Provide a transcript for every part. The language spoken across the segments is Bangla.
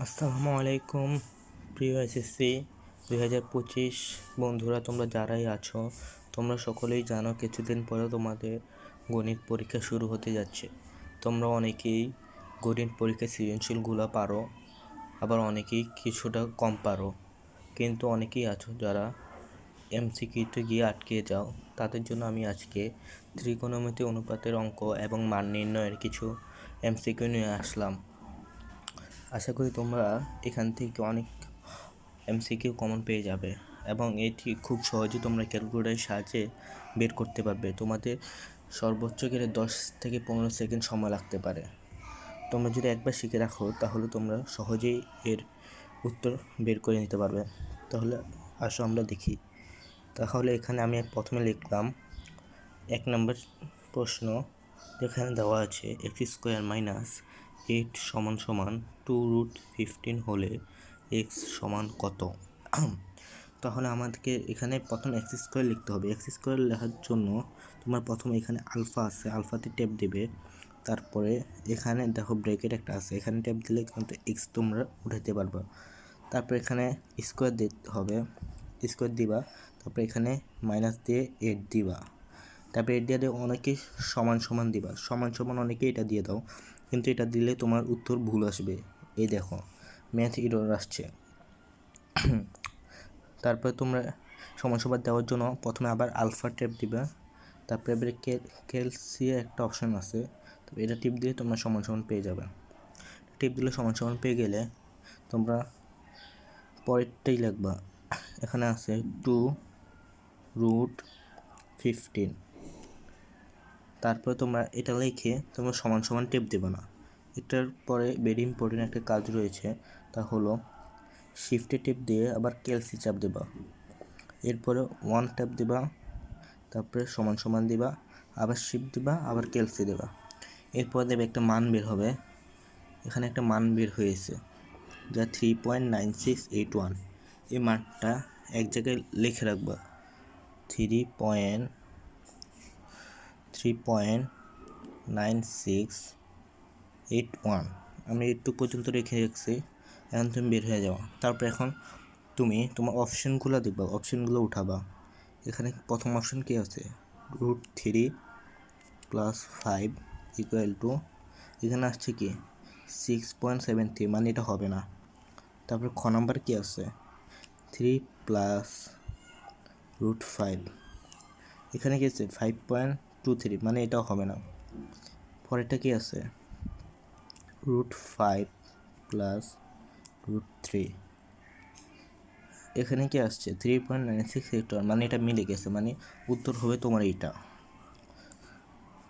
আসসালামু আলাইকুম প্রিয় এসএসসি 2025 বন্ধুরা, তোমরা যারাই আছো তোমরা সকলেই জানো কিছুদিন পরে তোমাদের গণিত পরীক্ষা শুরু হতে যাচ্ছে। তোমরা অনেকেই গণিত পরীক্ষা সৃজনশীলগুলো পারো, আবার অনেকেই কিছুটা কম পারো, কিন্তু অনেকেই আছো যারা এমসিকিউতে গিয়ে আটকে যাও। তাদের জন্য আমি আজকে ত্রিকোণমিতি অনুপাতের অঙ্ক এবং মান নির্ণয়ের কিছু এমসিকিউ নিয়ে আসলাম। আশা করি তোমরা এখান থেকে অনেক এমসিকিউ কমন পেয়ে যাবে এবং এটি খুব সহজে তোমরা ক্যালকুলেটরের সাহায্যে বের করতে পারবে। তোমাদের সর্বোচ্চ গেলে 10 থেকে 15 সেকেন্ড সময় লাগতে পারে। তোমরা যদি একবার শিখে রাখো তাহলে তোমরা সহজেই এর উত্তর বের করে নিতে পারবে। তাহলে আসো আমরা দেখি। তাহলে এখানে আমি প্রথমে লিখলাম 1 নম্বর প্রশ্ন, যেখানে দেওয়া আছে x² - 8 = 2√15 হলে x সমান কত। তাহলে আমাদেরকে এখানে প্রথম x² লিখতে হবে। x² লেখার জন্য তোমার প্রথমে এখানে আলফা আছে, আলফাতে ট্যাপ দেবে। তারপরে এখানে দেখো ব্র্যাকেট একটা আছে, এখানে ট্যাপ দিলে কিন্তু x তোমরা উঠাতে পারবা। তারপর এখানে স্কোয়ার দিতে হবে, স্কোয়ার দিবা। তারপর এখানে মাইনাস দিয়ে 8 দিবা। তারপরে 8 দিয়ে অনেকে সমান সমান দিবা, সমান সমান অনেকে এটা দিয়ে দাও, কিন্তু এটা দিলে তোমার উত্তর ভুল আসবে। এই দেখো ম্যাথ এরর আসছে। তারপরে তোমরা সমান সমান দেওয়ার জন্য প্রথমে আবার আলফা ট্যাপ দিবা। তারপরে এবারে ক্যালসিয়ে একটা অপশান আছে, তবে এটা টিপ দিলে তোমরা সমান সমান পেয়ে যাবে। টিপ দিলে সমান সমান পেয়ে গেলে তোমরা পরেরটাই লিখবা। এখানে আছে 2√15। তারপরে তোমরা এটা লিখে তোমরা সমান সমান টেপ দেবে না। এটার পরে ভেরি ইম্পর্টেন্ট একটা কাজ রয়েছে, তা হলো শিফটে টেপ দিয়ে আবার ক্যালসি চাপ দেবা। এরপরে 1 ট্যাপ দেবা, তারপরে সমান সমান দিবা, আবার শিফট দিবা, আবার ক্যালসি দেবা। এরপর দেবে একটা মান বের হবে। এখানে একটা মান বের হয়েছে যা 3.9681। এই মানটা এক জায়গায় লিখে রাখবা, 3.9681। আমি একটু পর্যন্ত রেখে রাখছি, এখন তুমি বের হয়ে যাও। তারপর এখন তুমি তোমার অপশানগুলো দেখবা, অপশানগুলো উঠাবা। এখানে প্রথম অপশান কি আছে, √3 + 5 = এখানে আসছে কি 6.73, মানে এটা হবে না। তারপরে খ নাম্বার কি আছে, 3 + √5, এখানে কি আছে 5.23, মানে এটাও হবে না। পরেরটা কি আছে, √5 + √3, এখানে কি আসছে 3.9681, মানে এটা মিলে গেছে, মানে উত্তর হবে তোমার এইটা।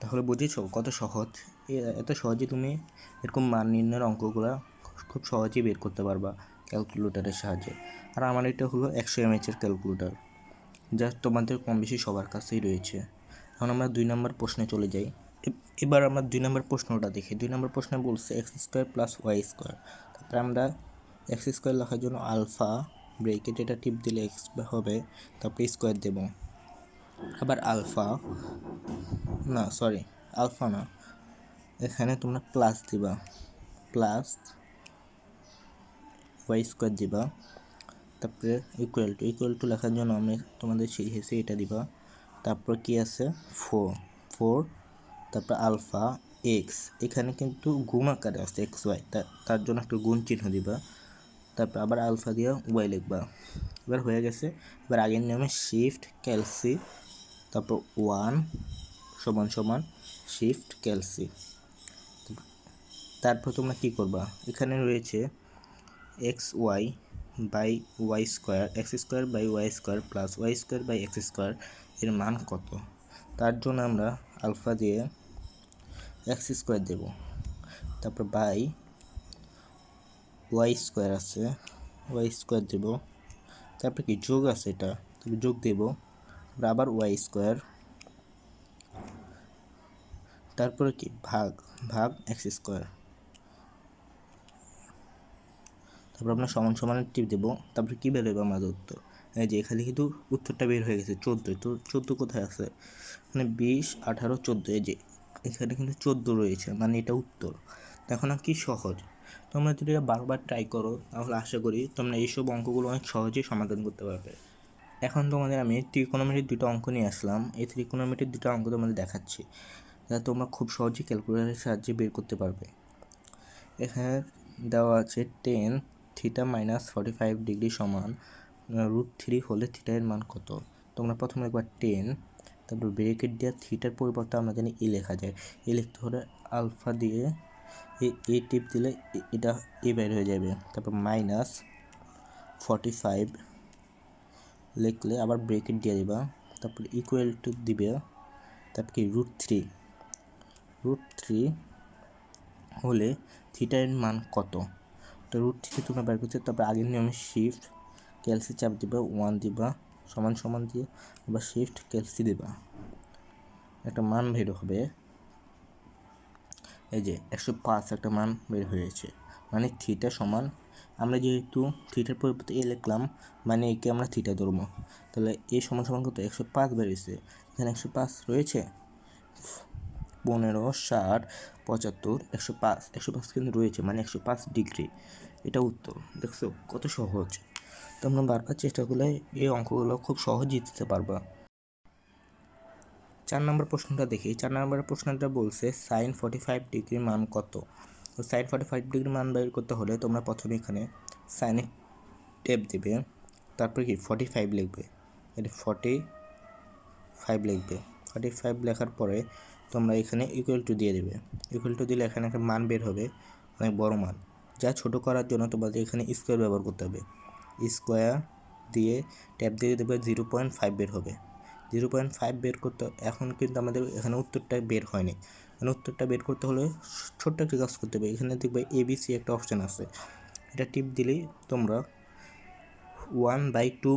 তাহলে বুঝেছো কত সহজ। এত সহজে তুমি এরকম মান নির্ণয়ের অঙ্কগুলো খুব সহজেই বের করতে পারবা ক্যালকুলেটরের সাহায্যে। আর আমার এটা হলো 100 mAh ক্যালকুলেটর, যা তোমাদের কম বেশি সবার কাছেই রয়েছে। এখন আমরা 2 নম্বর প্রশ্নে চলে যাই। এবার আমরা 2 নম্বর প্রশ্নটা দেখি। 2 নম্বর প্রশ্নে বলছে x² + y²। তারপরে আমরা x² লেখার জন্য আলফা ব্রেকেট এটা টিপ দিলে x হবে, তারপরে স্কোয়ার দেব, আবার আলফা না, এখানে তোমরা প্লাস দিবা, প্লাস y² দিবা। তারপরে ইকুয়াল টু লেখার জন্য আমি তোমাদের শিখিয়েছি, এটা দিবা। তারপর কি আছে 4, তারপর আলফা এক্স, এখানে কিন্তু গুণ আকারে আছে xy, তার জন্য একটা গুণ চিহ্ন দিবা। তারপর আবার আলফা দিয়ে ওয়াই লিখবা। এবার হয়ে গেছে। এবার আগের নিয়মে শিফট ক্যালসি, তারপর 1 = শিফট ক্যালসি। তারপর তোমরা কি করবা, এখানে রয়েছে x² + y² এর মান কত। তার জন্য আমরা আলফা দিয়ে x² দেব, তারপর বাই y² আছে, y² দেব। তারপর কি যোগ আছে, এটা তারপর যোগ দেব, আবার y², তারপরে কি ভাগ x²। তারপর আমরা সমান সমান টিপ দেবো। তারপরে কী বের হবে আমাদের উত্তর, এই যে এখানে কিন্তু উত্তরটা বের হয়ে গেছে 14। তো 14 কোথায় আছে, মানে 20, 18, 14, এই যে এখানে কিন্তু 14 রয়েছে, মানে এটা উত্তর। এখন আর কি সহজ, তো তোমরা যদি এটা বারবার ট্রাই করো তাহলে আশা করি তোমরা এইসব অঙ্কগুলো অনেক সহজেই সমাধান করতে পারবে। এখন তোমাদের আমি ত্রিকোণমিতির দুটো অঙ্ক নিয়ে আসলাম। এই ত্রিকোণমিতির দুটো অঙ্ক তোমাদের দেখাচ্ছি, যা তোমরা খুব সহজেই ক্যালকুলেটরের সাহায্যে বের করতে পারবে। এখানে দেওয়া আছে 10 থিটা মাইনাস 45 ডিগ্রি সমান √3 হলে থিটা এর মান কত। তোমরা প্রথমে একবার 10, তারপর ব্রেকেট দিয়ে থিটার পরিবর্তে আমরা জানি এ লেখা যায়। এ লিখতে হলে আলফা দিয়ে এ টিপ দিলে এটা এ বের হয়ে যাবে। তারপর মাইনাস 45 লিখলে আবার ব্রেকেট দিয়ে দিবা, তারপর ইকুয়াল টু দিবে, তারপর কি √3 হলে থিটা এর মান কত। তো √3 তোমরা বের করতে, তারপর আগের নিয়মে শিফট ক্যালসি চাপ দিবা, 1 দিবা, সমান সমান দিয়ে আবার শিফট ক্যালসি দিবা, একটা মান বের হবে। এই যে 105 একটা মান বের হয়েছে, মানে থিটা সমান, আমরা যেহেতু থিটার পরিবর্তে এ লিখলাম মানে একে আমরা থিটা ধরবো, তাহলে এ সমান সমান কত 105 বেরিয়েছে। এখানে 105 রয়েছে, 15, 60, 75, 105 কিন্তু রয়েছে, মানে 105 ডিগ্রি, এটা উত্তর। দেখছো কত সহজ। তোমরা বারবার চেষ্টা করলে এই অঙ্কগুলো খুব সহজেই দিতে পারবা। 4 নম্বর প্রশ্নটা দেখি। 4 নম্বর প্রশ্নটা বলছে সাইন 45 ডিগ্রির মান কত। তো সাইন 45 ডিগ্রির মান বের করতে হলে তোমরা প্রথমে এখানে সাইনে টেপ দেবে, তারপরে কি 45 লিখবে, এটা 45 লিখবে। 45 লেখার পরে তোমরা এখানে ইকুয়াল টু দিয়ে দেবে। ইকুয়াল টু দিলে এখানে একটা মান বের হবে, অনেক বড় মান, যা ছোট করার জন্য তোমাদের এখানে স্কোয়ার ব্যবহার করতে হবে। স্কোয়ার দিয়ে ট্যাপ দিয়ে দেবে 0.5 বের হবে। 0.5 বের করতে, এখন কিন্তু আমাদের এখানে উত্তরটা বের হয়নি, মানে উত্তরটা বের করতে হলে ছোট্ট একটা কাজ করতে হবে। এখানে দেখবে ABC একটা অপশান আছে, এটা টিপ দিলেই তোমরা 1/2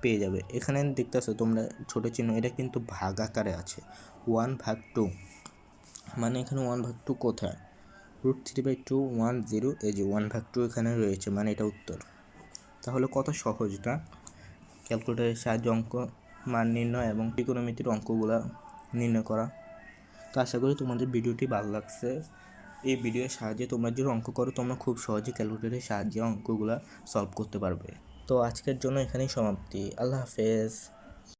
পেয়ে যাবে। এখানে দেখতেছো তোমরা ছোট চিহ্ন, এটা কিন্তু ভাগ আকারে আছে, 1/2, মানে এখানে 1/2 কোথায়, √3/2 10, এই যে 1/2 এখানে রয়েছে, মানে এটা উত্তর। তাহলে কত সহজ না ক্যালকুলেটরের সাহায্যে অঙ্ক মান নির্ণয় এবং ত্রিকোণমিতির অঙ্কগুলো নির্ণয় করা। তো আশা করি তোমাদের ভিডিওটি ভালো লাগছে। এই ভিডিওর সাহায্যে তোমরা যদি অঙ্ক করো তোমরা খুব সহজে ক্যালকুলেটরের সাহায্যে অঙ্কগুলো সলভ করতে পারবে। তো আজকের জন্য এখানেই সমাপ্তি। আল্লাহ হাফেজ।